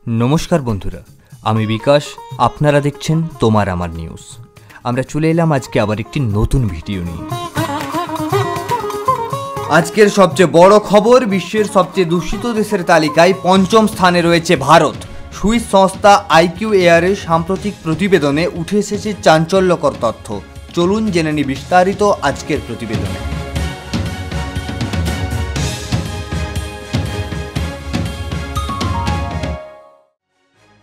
नमस्कार बंधुरा आमी विकास आपनारा देखछेन तोमार आमार निউজ। आमरा चले एलाम आजके आबार एकटी नतून भिडियो निये। आजकेर सबचेये बड़ो खबर, विश्वेर सबचेये दूषित देशेर तालिकाय पंचम स्थाने रयेछे भारत। सुइस संस्था IQAR एर साम्प्रतिक प्रतिवेदने उठे एसेछे चांचल्यकर तथ्य। चलुन जेने नि विस्तारित आजकेर प्रतिवेदने।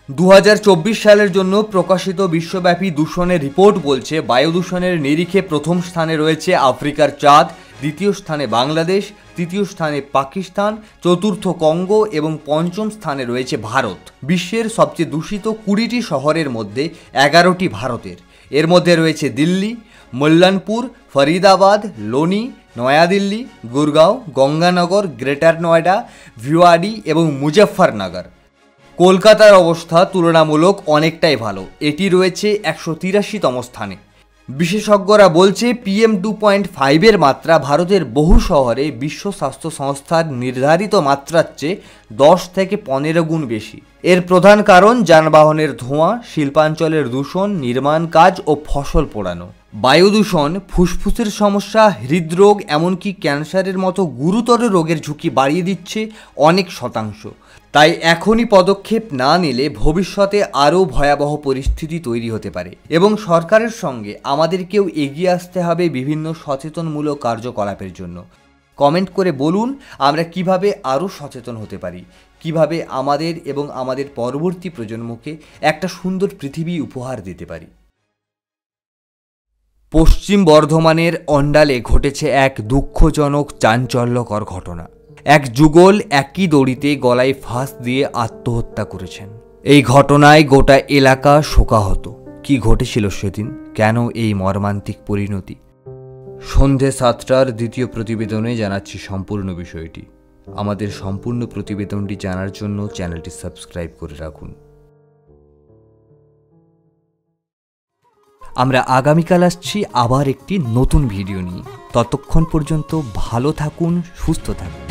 2024 सालेर जन्य प्रकाशित विश्वव्यापी दूषणेर रिपोर्ट बोलছে वायु दूषणेर निरिखे प्रथम स्थाने रयेছে आफ्रिकार चाँद, द्वितीय स्थाने बांग्लादेश, तृतीय स्थाने पाकिस्तान, चतुर्थ कंगो एवं पंचम स्थाने रयेছে भारत। विश्वेर सबचेये दूषित 20टी शहरेर मध्ये 11टी भारतेर। एर मध्ये रयेছে दिल्ली, मल्लानपुर, फरीदाबाद, लोनी, नयादिल्ली, गुड़गांव, गंगानगर, ग्रेटर नोएडा, भिवाड़ी एवं मुजफ्फरनगर। कलकातार अवस्था तुलनामूलक अनेकटाई भालो, एटी रयेছে 183तम स्थाने। विशेषज्ञरा बोलছে PM 2.5 एर मात्रा भारतेर बहु शहरे विश्व स्वास्थ्य संस्थार निर्धारित मात्रार चेये 10 থেকে 15 गुण बेशी। एर प्रधान कारण যানবাহনের धোঁয়া, শিল্পাঞ্চলের दूषण, निर्माण काज और फसल पोड़ानो। वायु दूषण फुसफुसेर समस्या, हृदरोग एमनकि क्यान्सारेर मतो गुरुतर रोगेर झुঁকি बाड़िয়ে दिচ্ছে अनेक शतांश। তাই এখনই পদক্ষেপ না নিলে ভবিষ্যতে আরও ভয়াবহ পরিস্থিতি তৈরি হতে পারে এবং সরকারের সঙ্গে আমাদেরকেও এগিয়ে আসতে হবে বিভিন্ন সচেতনমূলক কার্যকলাপের জন্য। কমেন্ট করে বলুন আমরা কিভাবে আরও সচেতন হতে পারি, কিভাবে আমাদের এবং আমাদের পরবর্তী প্রজন্মকে একটা সুন্দর পৃথিবী উপহার দিতে পারি। পশ্চিম বর্ধমানের অন্ডালে ঘটেছে এক দুঃখজনক চাঞ্চল্যকর ঘটনা। এক যুগল একই দড়িতে গলায় ফাঁস দিয়ে আত্মহত্যা করেছেন। এই ঘটনায় গোটা এলাকা শোকাহত। কি ঘটেছিল সেদিন, কেন এই মর্মান্তিক পরিণতি? সন্ধে 7টার দ্বিতীয় প্রতিবেদনে জানাচ্ছি সম্পূর্ণ বিষয়টি। আমাদের সম্পূর্ণ প্রতিবেদনটি জানার জন্য চ্যানেলটি সাবস্ক্রাইব করে রাখুন। আমরা আগামীকাল আসছি আবার একটি নতুন ভিডিও নিয়ে। ততক্ষণ পর্যন্ত ভালো থাকুন, সুস্থ থাকুন।